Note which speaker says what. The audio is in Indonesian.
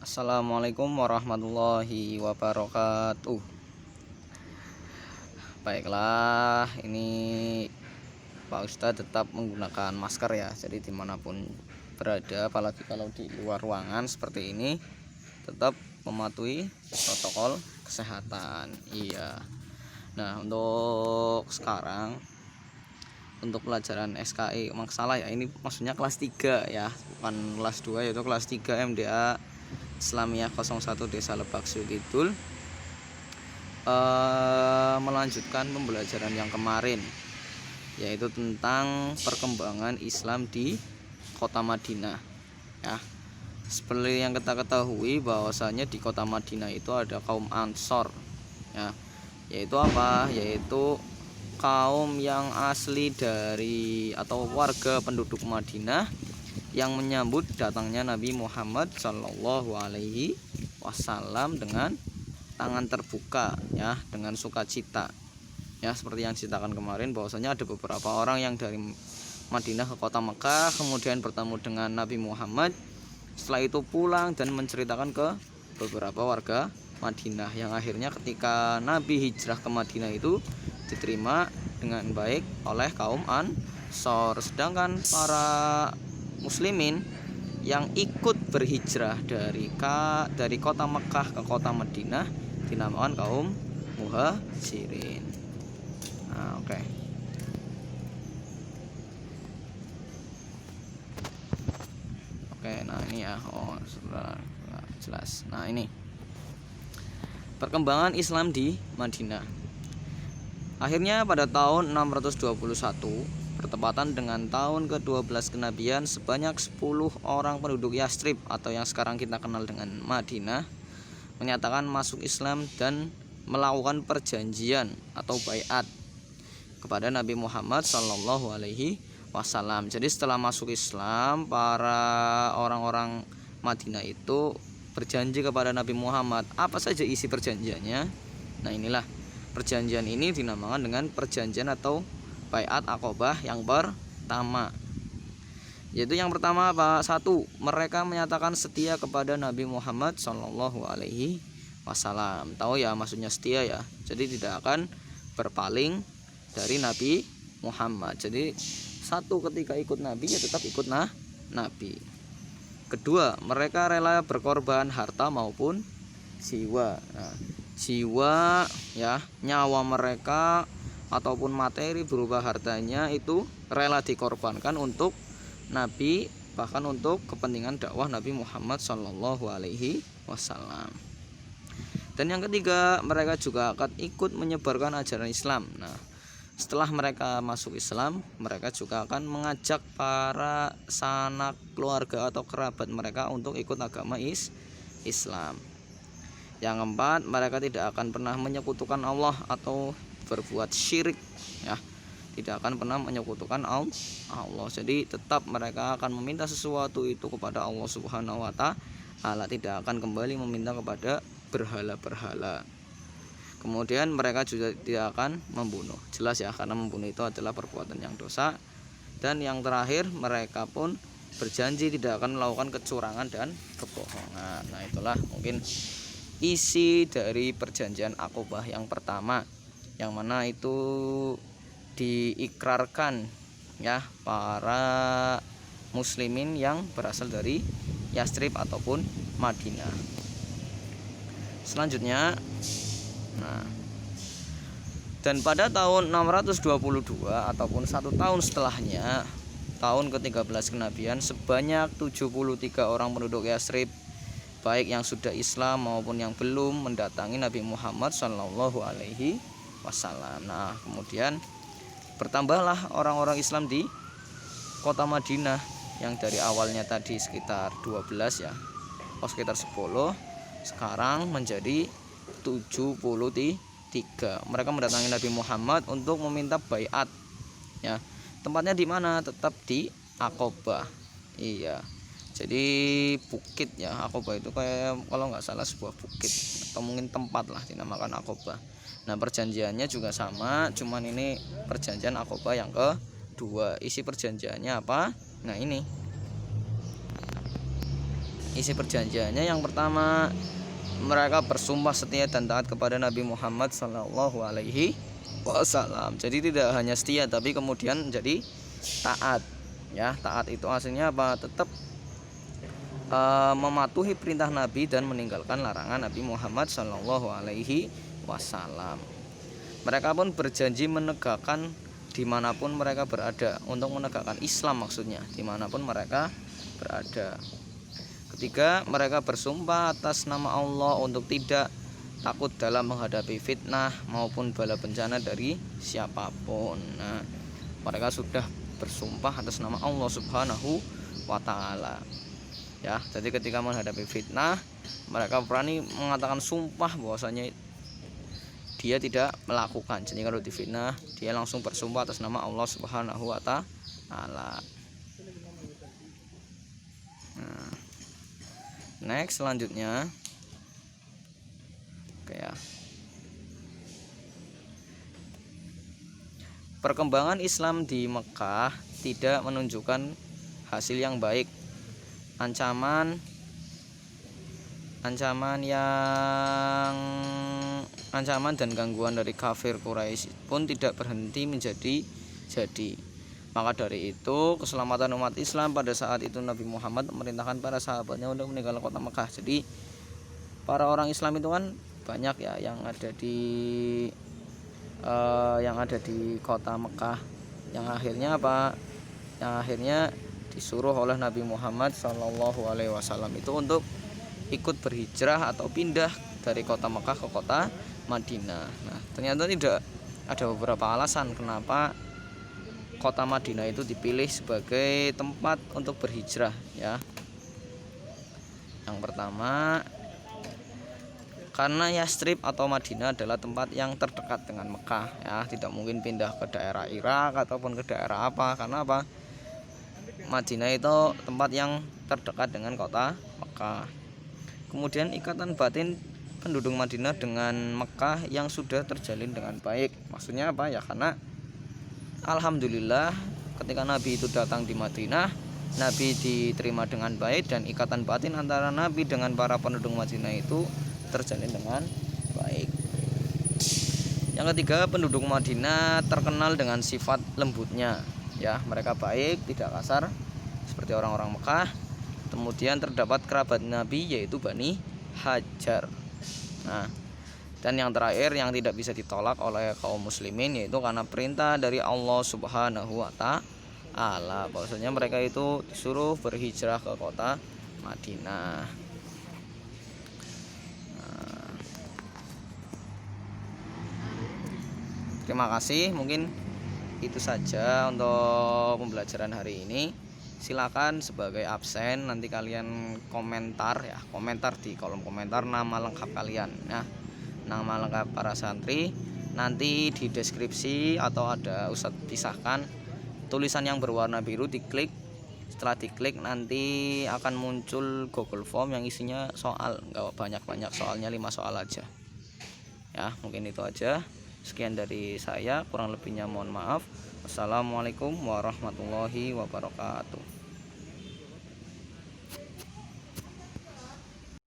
Speaker 1: Assalamualaikum warahmatullahi wabarakatuh. Baiklah, ini Pak Ustadz tetap menggunakan masker ya. Jadi dimanapun berada, apalagi kalau di luar ruangan seperti ini, tetap mematuhi protokol kesehatan. Iya. Nah, untuk sekarang, untuk pelajaran SKI salah ya, ini maksudnya kelas 3 ya, bukan kelas 2, yaitu kelas 3 MDA Islamiyah 01 Desa Lebak Kidul, melanjutkan pembelajaran yang kemarin, yaitu tentang perkembangan Islam di kota Madinah ya. Seperti yang kita ketahui bahwasanya di kota Madinah itu ada kaum Ansor ya, yaitu apa? Yaitu kaum yang asli dari atau warga penduduk Madinah yang menyambut datangnya Nabi Muhammad Shallallahu Alaihi Wasallam dengan tangan terbuka ya, dengan sukacita ya, seperti yang diceritakan kemarin bahwasanya ada beberapa orang yang dari Madinah ke kota Mekah kemudian bertemu dengan Nabi Muhammad, setelah itu pulang dan menceritakan ke beberapa warga Madinah, yang akhirnya ketika Nabi hijrah ke Madinah itu diterima dengan baik oleh kaum Ansor. Sedangkan para muslimin yang ikut berhijrah dari kota Mekah ke kota Madinah dinamakan kaum Muhajirin. Nah, oke. Nah ini ya, sudah jelas. Nah ini perkembangan Islam di Madinah. Akhirnya pada tahun 621 bertepatan dengan tahun ke-12 kenabian, sebanyak 10 orang penduduk Yastrib atau yang sekarang kita kenal dengan Madinah menyatakan masuk Islam dan melakukan perjanjian atau baiat kepada Nabi Muhammad Shallallahu Alaihi Wasallam. Jadi setelah masuk Islam, para orang-orang Madinah itu berjanji kepada Nabi Muhammad. Apa saja isi perjanjiannya? Nah inilah perjanjian ini dinamakan dengan perjanjian atau baiat Aqobah yang pertama. Yaitu yang pertama apa? Satu, mereka menyatakan setia kepada Nabi Muhammad Shallallahu Alaihi Wasallam. Tahu ya maksudnya setia ya. Jadi tidak akan berpaling dari Nabi Muhammad. Jadi satu, ketika ikut Nabi ya tetap ikut Nabi. Kedua, mereka rela berkorban harta maupun jiwa. Nah, jiwa ya, nyawa mereka ataupun materi berupa hartanya itu rela dikorbankan untuk Nabi, bahkan untuk kepentingan dakwah Nabi Muhammad Shallallahu Alaihi Wasallam. Dan yang ketiga, mereka juga akan ikut menyebarkan ajaran Islam. Nah, setelah mereka masuk Islam, mereka juga akan mengajak para sanak keluarga atau kerabat mereka untuk ikut agama Islam. Yang keempat, mereka tidak akan pernah menyekutukan Allah atau berbuat syirik ya, tidak akan pernah menyekutukan Allah. Jadi tetap mereka akan meminta sesuatu itu kepada Allah Subhanahu wa Ta'ala, tidak akan kembali meminta kepada berhala-berhala. Kemudian mereka juga tidak akan membunuh, jelas ya, karena membunuh itu adalah perbuatan yang dosa. Dan yang terakhir, mereka pun berjanji tidak akan melakukan kecurangan dan kebohongan. Nah itulah mungkin isi dari perjanjian Aqobah yang pertama, yang mana itu diikrarkan ya para muslimin yang berasal dari Yastrib ataupun Madinah. Selanjutnya, nah, dan pada tahun 622 ataupun 1 tahun setelahnya, tahun ke-13 kenabian, sebanyak 73 orang penduduk Yastrib, baik yang sudah Islam maupun yang belum, mendatangi Nabi Muhammad Shallallahu Alaihi Wasallam. Nah kemudian bertambahlah orang-orang Islam di kota Madinah yang dari awalnya tadi sekitar 12 ya, sekitar 10, sekarang menjadi 73. Mereka mendatangi Nabi Muhammad untuk meminta baiat ya. Tempatnya di mana? Tetap di Aqobah. Iya. Jadi bukit ya, Aqobah itu kayak kalau nggak salah sebuah bukit atau mungkin tempat lah dinamakan Aqobah. Nah perjanjiannya juga sama, cuman ini perjanjian Aqobah yang kedua. Isi perjanjiannya apa? Nah ini isi perjanjiannya yang pertama, mereka bersumpah setia dan taat kepada Nabi Muhammad Sallallahu Alaihi Wasallam. Jadi tidak hanya setia tapi kemudian jadi taat. Ya, taat itu aslinya apa? Tetap mematuhi perintah Nabi dan meninggalkan larangan Nabi Muhammad Sallallahu Alaihi Wasallam. Mereka pun berjanji menegakkan dimanapun mereka berada, untuk menegakkan Islam maksudnya, dimanapun mereka berada. Ketiga, mereka bersumpah atas nama Allah untuk tidak takut dalam menghadapi fitnah maupun bala bencana dari siapapun. Nah, mereka sudah bersumpah atas nama Allah Subhanahu wa Ta'ala. Ya, jadi ketika menghadapi fitnah, mereka berani mengatakan sumpah bahwasanya dia tidak melakukan. Jadi kalau difitnah, dia langsung bersumpah atas nama Allah Subhanahu wa Ta'ala. Nah, next selanjutnya, oke ya. Perkembangan Islam di Mekah tidak menunjukkan hasil yang baik. Ancaman dan gangguan dari kafir Quraisy pun tidak berhenti jadi. Maka dari itu, keselamatan umat Islam pada saat itu Nabi Muhammad memerintahkan para sahabatnya untuk meninggalkan kota Mekah. Jadi para orang Islam itu kan banyak ya yang ada di kota Mekah, yang akhirnya apa? Yang akhirnya disuruh oleh Nabi Muhammad Shallallahu Alaihi Wasallam itu untuk ikut berhijrah atau pindah dari kota Mekah ke kota Madinah. Nah, ternyata tidak ada beberapa alasan kenapa kota Madinah itu dipilih sebagai tempat untuk berhijrah ya. Yang pertama, karena Yastrib atau Madinah adalah tempat yang terdekat dengan Mekah ya, tidak mungkin pindah ke daerah Irak ataupun ke daerah apa. Karena apa? Madinah itu tempat yang terdekat dengan kota Mekah. Kemudian ikatan batin penduduk Madinah dengan Mekah yang sudah terjalin dengan baik. Maksudnya apa ya? Karena alhamdulillah ketika Nabi itu datang di Madinah, Nabi diterima dengan baik dan ikatan batin antara Nabi dengan para penduduk Madinah itu terjalin dengan baik. Yang ketiga, penduduk Madinah terkenal dengan sifat lembutnya ya, mereka baik, tidak kasar seperti orang-orang Mekah. Kemudian terdapat kerabat Nabi yaitu Bani Hajar. Nah, dan yang terakhir yang tidak bisa ditolak oleh kaum muslimin yaitu karena perintah dari Allah Subhanahu wa Ta'ala, bahwasanya mereka itu disuruh berhijrah ke kota Madinah. Terima kasih, mungkin itu saja untuk pembelajaran hari ini. Silakan sebagai absen nanti kalian komentar di kolom komentar nama lengkap kalian ya, nama lengkap para santri. Nanti di deskripsi atau ada Ustadz pisahkan tulisan yang berwarna biru, diklik. Setelah diklik nanti akan muncul Google Form yang isinya soal, nggak banyak-banyak soalnya, 5 soal aja ya. Mungkin itu aja. Sekian dari saya, kurang lebihnya mohon maaf. Wassalamualaikum warahmatullahi wabarakatuh.